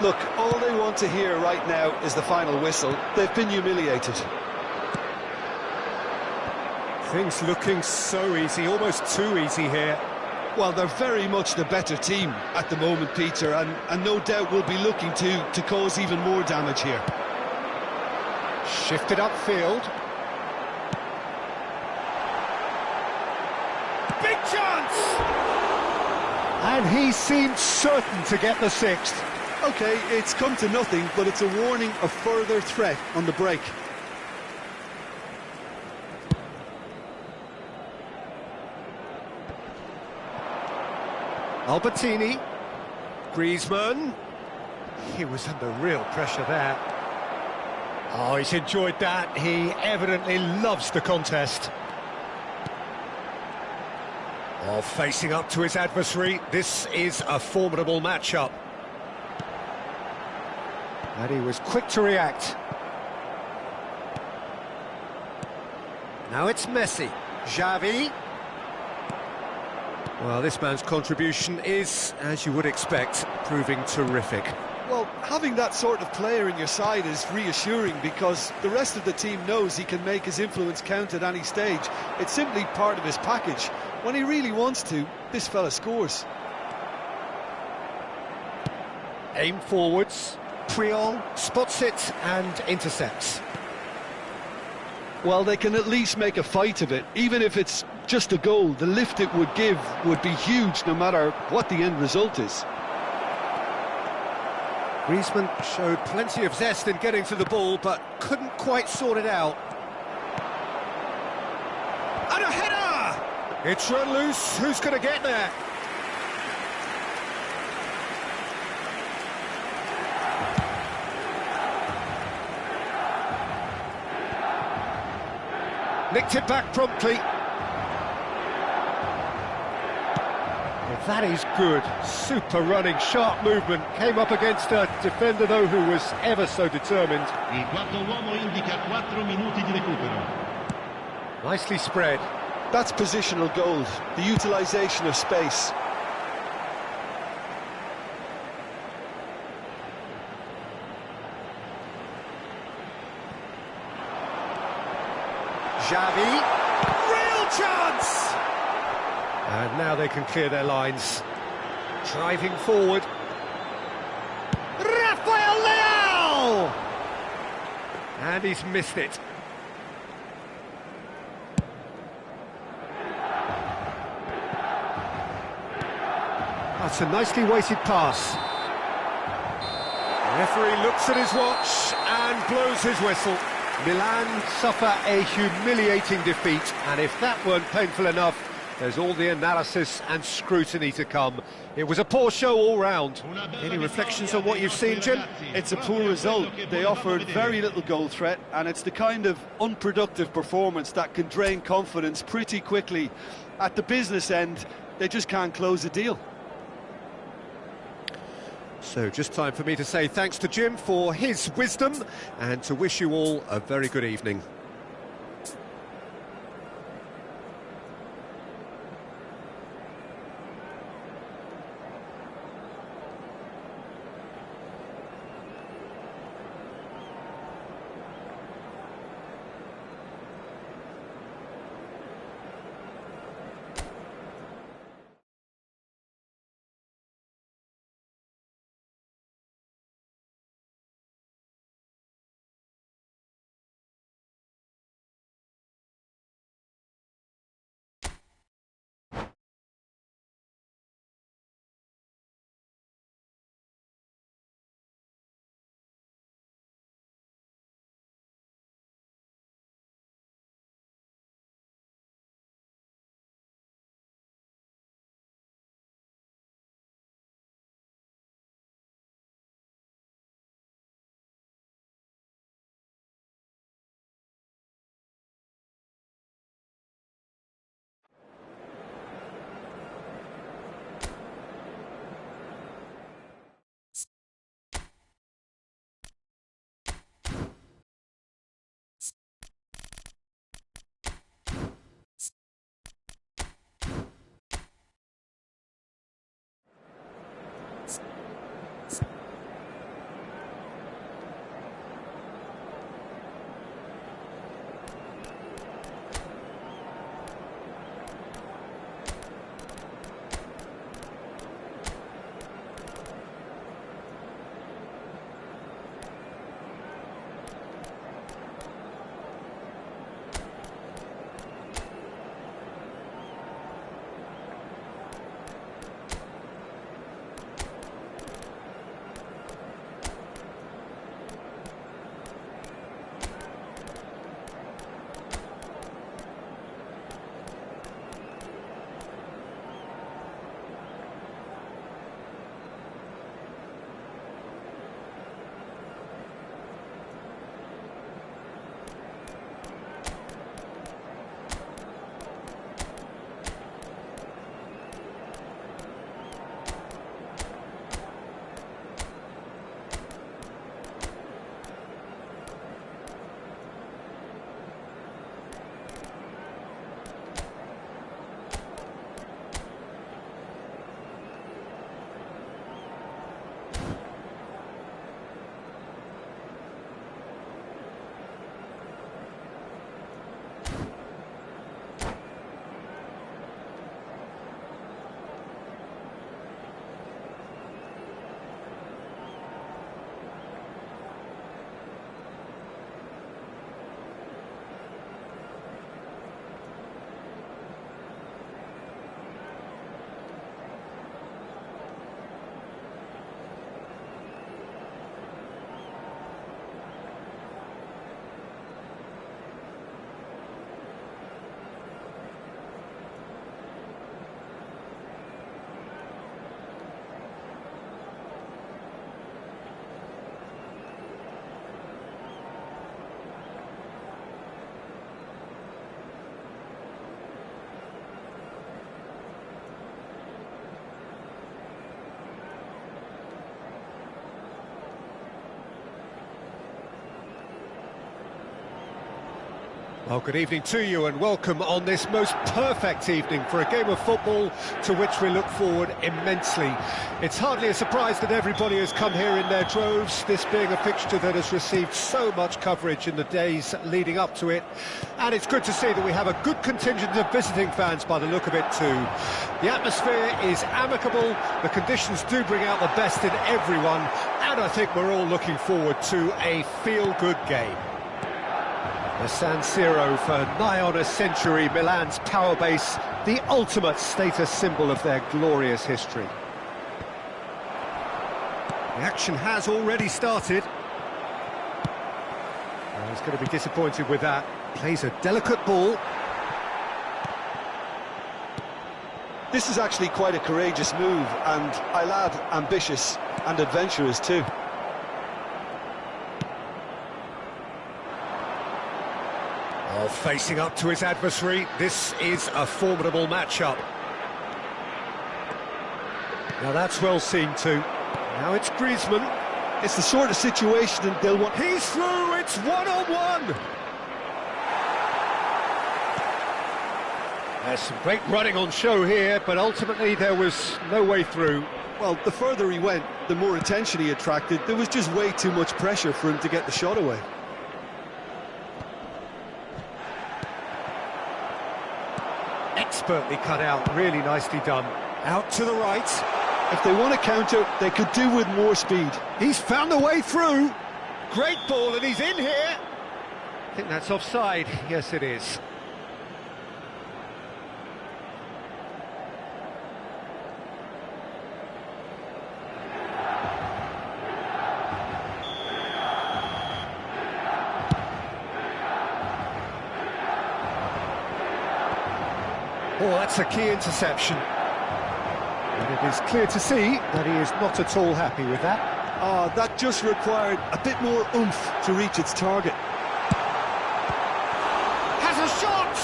Look, all they want to hear right now is the final whistle. They've been humiliated. Things looking so easy, almost too easy here. Well, they're very much the better team at the moment, Peter, and no doubt will be looking to cause even more damage here. Shifted upfield. Big chance! And he seemed certain to get the sixth. OK, it's come to nothing, but it's a warning of further threat on the break. Albertini, Griezmann, he was under real pressure there. Oh, he's enjoyed that, he evidently loves the contest. Oh, facing up to his adversary, this is a formidable matchup. And he was quick to react. Now it's Messi, Xavi. Well, this man's contribution is, as you would expect, proving terrific. Well, having that sort of player in your side is reassuring because the rest of the team knows he can make his influence count at any stage. It's simply part of his package. When he really wants to, this fella scores. Aim forwards, Puyol spots it and intercepts. Well, they can at least make a fight of it, even if it's just a goal. The lift it would give would be huge no matter what the end result is. Griezmann showed plenty of zest in getting to the ball, but couldn't quite sort it out. And a header! It's run loose, who's going to get there? Nicked it back promptly. That is good. Super running, sharp movement. Came up against a defender, though, who was ever so determined. Il quarto uomo indica 4 minuti di recupero. Nicely spread. That's positional goals, the utilisation of space. Xavi. Real chance! And now they can clear their lines. Driving forward. Rafael Leao! And he's missed it. That's a nicely weighted pass. The referee looks at his watch and blows his whistle. Milan suffer a humiliating defeat, and if that weren't painful enough, there's all the analysis and scrutiny to come. It was a poor show all round. Any reflections on what you've seen, Jim? It's a poor result. They offered very little goal threat, and it's the kind of unproductive performance that can drain confidence pretty quickly. At the business end, they just can't close a deal. So just time for me to say thanks to Jim for his wisdom and to wish you all a very good evening. Well, good evening to you and welcome on this most perfect evening for a game of football to which we look forward immensely. It's hardly a surprise that everybody has come here in their droves, this being a fixture that has received so much coverage in the days leading up to it. And it's good to see that we have a good contingent of visiting fans by the look of it too. The atmosphere is amicable, the conditions do bring out the best in everyone, and I think we're all looking forward to a feel-good game. The San Siro for nigh on a century, Milan's power base, the ultimate status symbol of their glorious history. The action has already started. Oh, he's going to be disappointed with that. Plays a delicate ball. This is actually quite a courageous move, and I'll add ambitious and adventurous too. Oh, facing up to his adversary, this is a formidable matchup. Now that's well seen too. Now it's Griezmann. It's the sort of situation that they'll want. He's through, it's one-on-one! There's some great running on show here, but ultimately there was no way through. Well, the further he went, the more attention he attracted. There was just way too much pressure for him to get the shot away. Expertly cut out, really nicely done. Out to the right. If they want to counter, they could do with more speed. He's found a way through. Great ball, and he's in here. I think that's offside. Yes, it is. Oh, that's a key interception. And it is clear to see that he is not at all happy with that. That just required a bit more oomph to reach its target. Has a shot!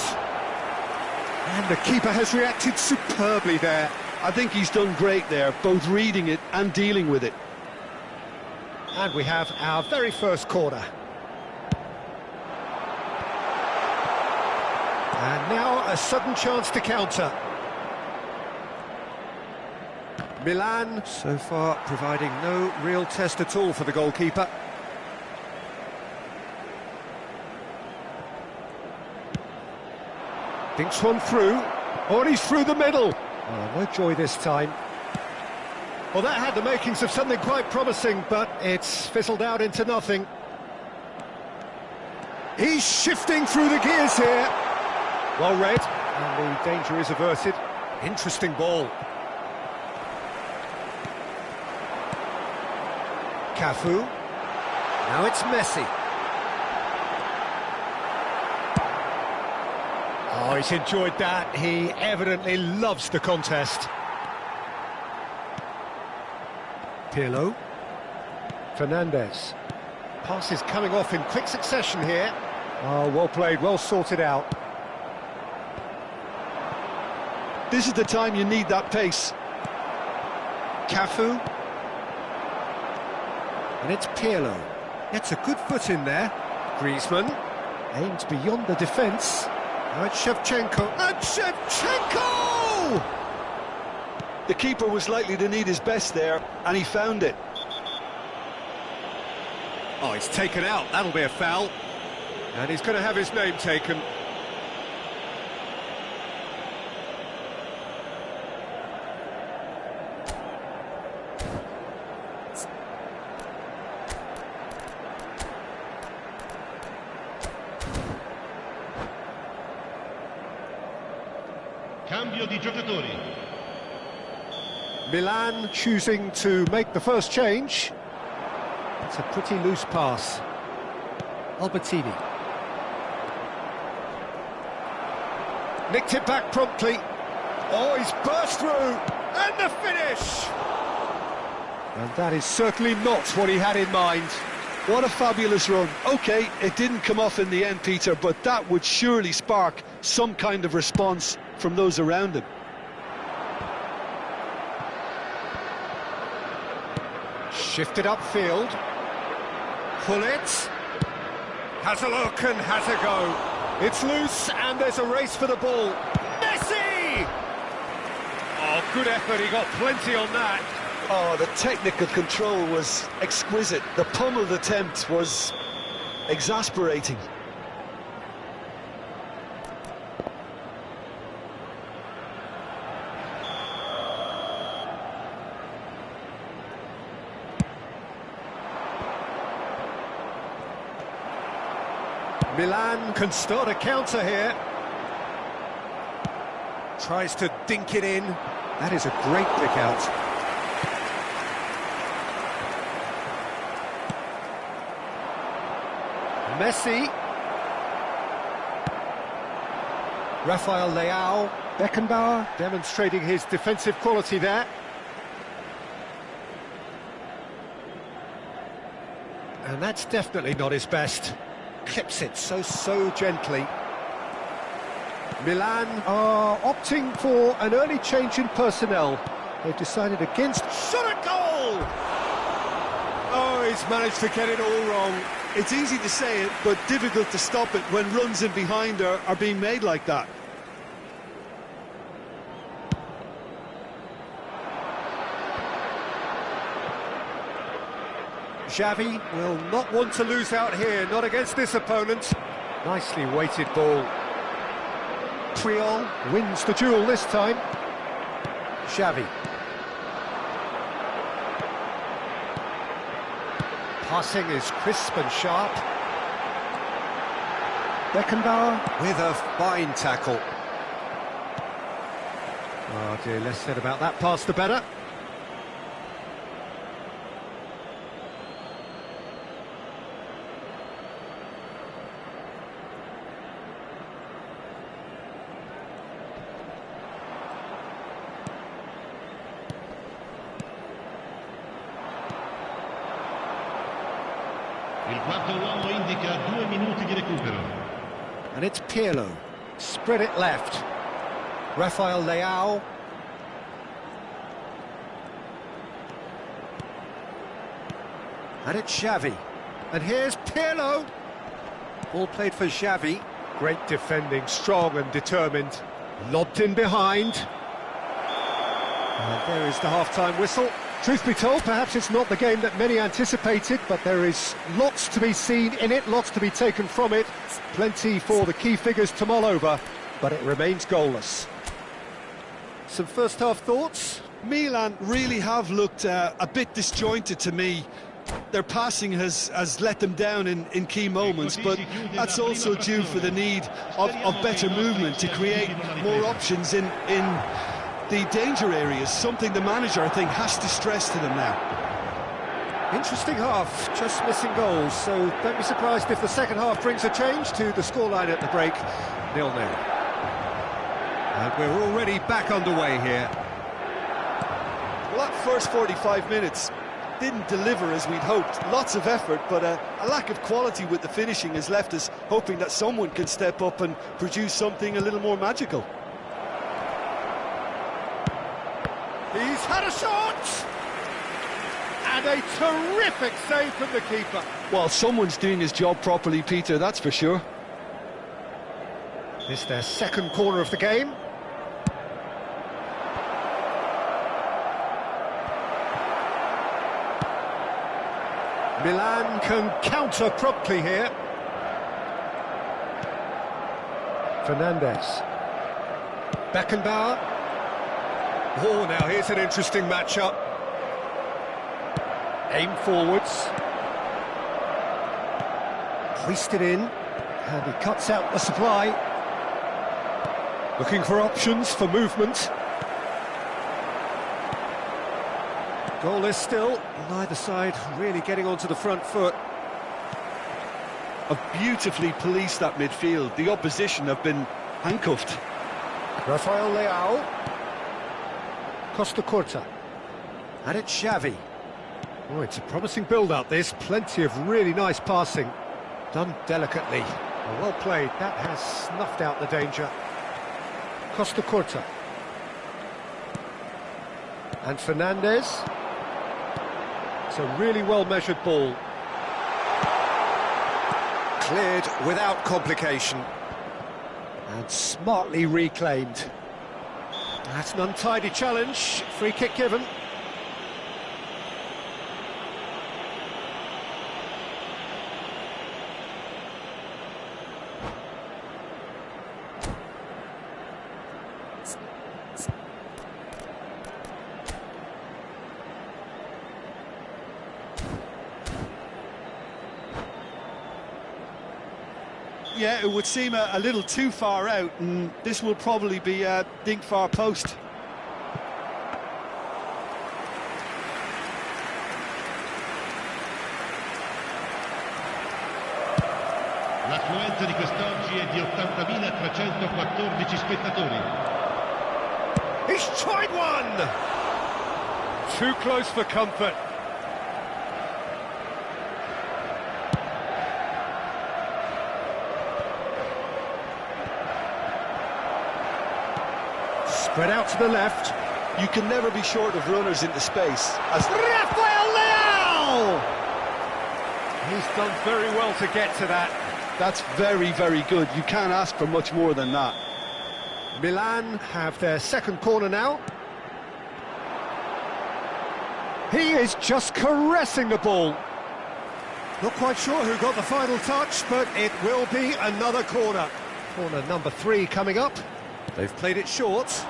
And the keeper has reacted superbly there. I think he's done great there, both reading it and dealing with it. And we have our very first corner. And now a sudden chance to counter. Milan, so far, providing no real test at all for the goalkeeper. Dinks one through. Oh, and he's through the middle. Oh, no joy this time. Well, that had the makings of something quite promising, but it's fizzled out into nothing. He's shifting through the gears here. Well read, and the danger is averted. Interesting ball. Cafu. Now it's Messi. Oh, he's enjoyed that. He evidently loves the contest. Pirlo. Fernandez. Passes coming off in quick succession here. Oh, well played, well sorted out. This is the time you need that pace. Cafu. And it's Pirlo. Gets a good foot in there. Griezmann aims beyond the defence. Now it's Shevchenko. And Shevchenko! The keeper was likely to need his best there, and he found it. Oh, he's taken out. That'll be a foul. And he's going to have his name taken. Cambio di giocatori. Milan choosing to make the first change. It's a pretty loose pass. Albertini. Nicked it back promptly. Oh, he's burst through. And the finish! And that is certainly not what he had in mind. What a fabulous run. OK, it didn't come off in the end, Peter, but that would surely spark some kind of response from those around him. Shifted upfield. Pull it. Has a look and has a go. It's loose, and there's a race for the ball. Messi! Oh, good effort, he got plenty on that. Oh, the technical control was exquisite. The pummeled attempt was exasperating. Milan can start a counter here. Tries to dink it in. That is a great pick out. Messi. Rafael Leao. Beckenbauer demonstrating his defensive quality there. And that's definitely not his best. Clips it so gently. Milan are opting for an early change in personnel. They've decided against... Shot at goal! Oh, he's managed to get it all wrong. It's easy to say it, but difficult to stop it when runs in behind are being made like that. Xavi will not want to lose out here, not against this opponent. Nicely weighted ball. Puyol wins the duel this time. Xavi. Passing is crisp and sharp. Beckenbauer with a fine tackle. Oh dear, less said about that pass the better. Il quarto uomo indica 2 minuti di recupero. And it's Pirlo. Spread it left. Rafael Leao. And it's Xavi. And here's Pirlo. Ball played for Xavi. Great defending, strong and determined. Lobbed in behind. And there is the half-time whistle. Truth be told, perhaps it's not the game that many anticipated, but there is lots to be seen in it, lots to be taken from it. Plenty for the key figures to mull over, but it remains goalless. Some first-half thoughts? Milan really have looked a bit disjointed to me. Their passing has let them down in key moments, but that's also due for the need of better movement to create more options in the danger areas, something the manager, I think, has to stress to them now. Interesting half, just missing goals, so don't be surprised if the second half brings a change to the scoreline at the break, 0-0. And we're already back underway here. Well, that first 45 minutes didn't deliver as we'd hoped. Lots of effort, but a lack of quality with the finishing has left us hoping that someone can step up and produce something a little more magical. He's had a shot! And a terrific save from the keeper. Well, someone's doing his job properly, Peter, that's for sure. This their second corner of the game. Milan can counter promptly here. Fernandes. Beckenbauer. Oh, now here's an interesting matchup. Aim forwards. Hoisted in. And he cuts out the supply. Looking for options for movement. Goalless still. Neither side really getting onto the front foot. Have beautifully policed that midfield. The opposition have been handcuffed. Rafael Leao. Costa Curta. And it's Xavi. Oh, it's a promising build-up, this. Plenty of really nice passing. Done delicately. Well played. That has snuffed out the danger. Costa Curta. And Fernandes. It's a really well-measured ball. Cleared without complication. And smartly reclaimed. That's an untidy challenge. Free kick given. Yeah, it would seem a little too far out, and this will probably be a dink far post. L'affluenza di quest'oggi è di 80.314 spettatori. He's tried one! Too close for comfort. Spread out to the left. You can never be short of runners into space. As Rafael Leao! He's done very well to get to that. That's very, very good. You can't ask for much more than that. Milan have their second corner now. He is just caressing the ball. Not quite sure who got the final touch, but it will be another corner. Corner number 3 coming up. They've played it short.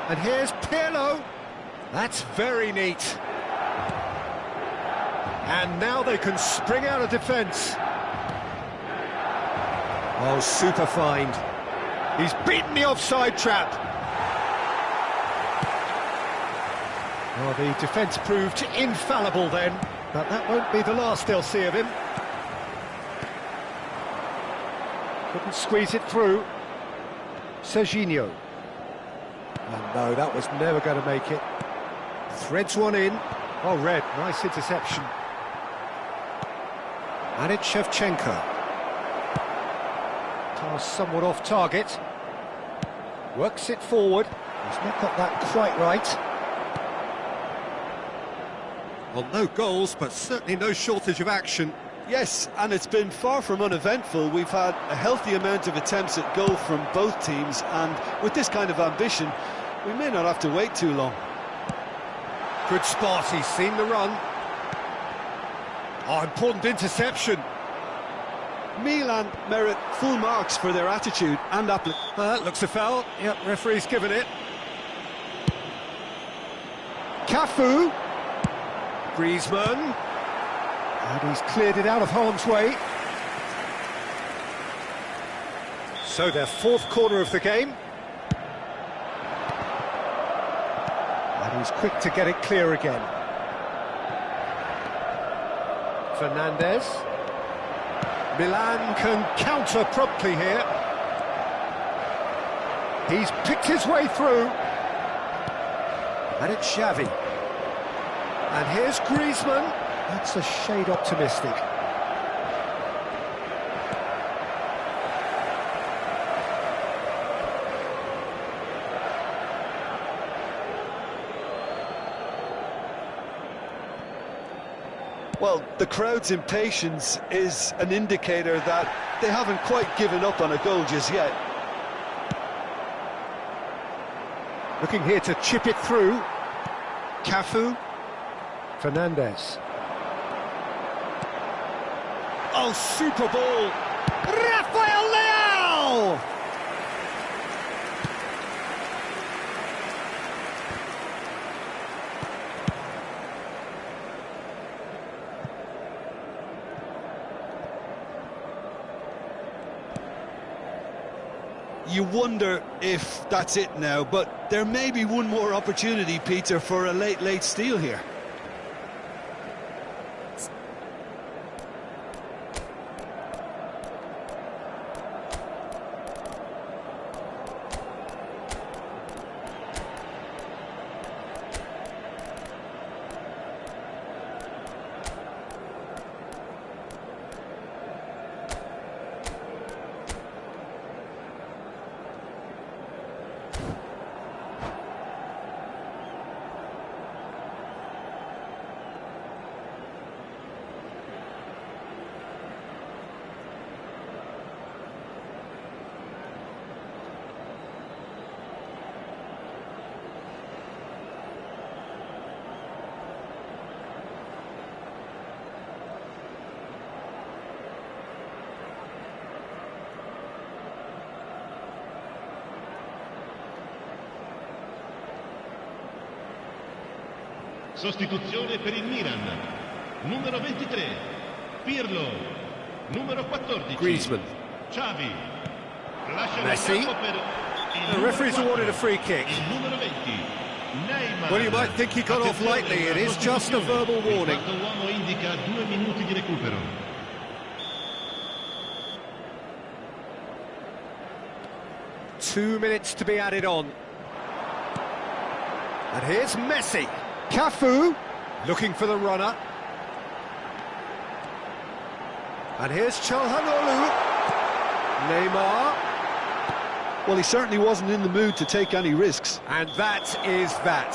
And here's Pirlo. That's very neat. And now they can spring out of defence. Oh, super find. He's beaten the offside trap. Oh, the defence proved infallible then, but that won't be the last they'll see of him. Couldn't squeeze it through. Serginho. Oh, no, that was never going to make it. Threads one in. Oh, Red, nice interception. And it's Shevchenko. Pass somewhat off target. Works it forward. He's not got that quite right. Well, no goals, but certainly no shortage of action. yes, and it's been far from uneventful. We've had a healthy amount of attempts at goal from both teams, and with this kind of ambition, we may not have to wait too long. Good spot, he's seen the run. Oh, important interception. Milan merit full marks for their attitude and application. That looks a foul. Yep, referee's given it. Cafu. Griezmann. And he's cleared it out of harm's way. So their fourth corner of the game. And he's quick to get it clear again. Fernandez. Milan can counter promptly here. He's picked his way through. And it's Xavi. And here's Griezmann. That's a shade optimistic. Well, the crowd's impatience is an indicator that they haven't quite given up on a goal just yet. Looking here to chip it through. Cafu. Fernandez. Oh, super ball. Rafael Leao! You wonder if that's it now, but there may be one more opportunity, Peter, for a late steal here. Sostituzione per il Milan. Numero 23, Pirlo. Numero 14, Griezmann. Xavi. Lasciano il Messi. campo per il The numero referee's 4, awarded a free kick. il numero 20, Neymar. Well, you might think he got off lightly. It is just a verbal warning. Il quarto uomo indica 2 minuti di recupero. Two minutes to be added on. And here's Messi. Cafu looking for the runner. And here's Çalhanoğlu. Neymar. Well, he certainly wasn't in the mood to take any risks. And that is that.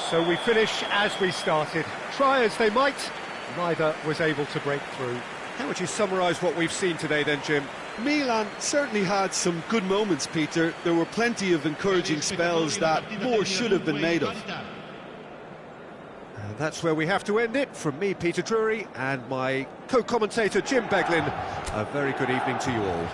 So we finish as we started. Try as they might, neither was able to break through. How would you summarise what we've seen today then, Jim? Milan certainly had some good moments, Peter. There were plenty of encouraging spells that more should have been made of. And that's where we have to end it. From me, Peter Drury, and my co-commentator, Jim Beglin. A very good evening to you all.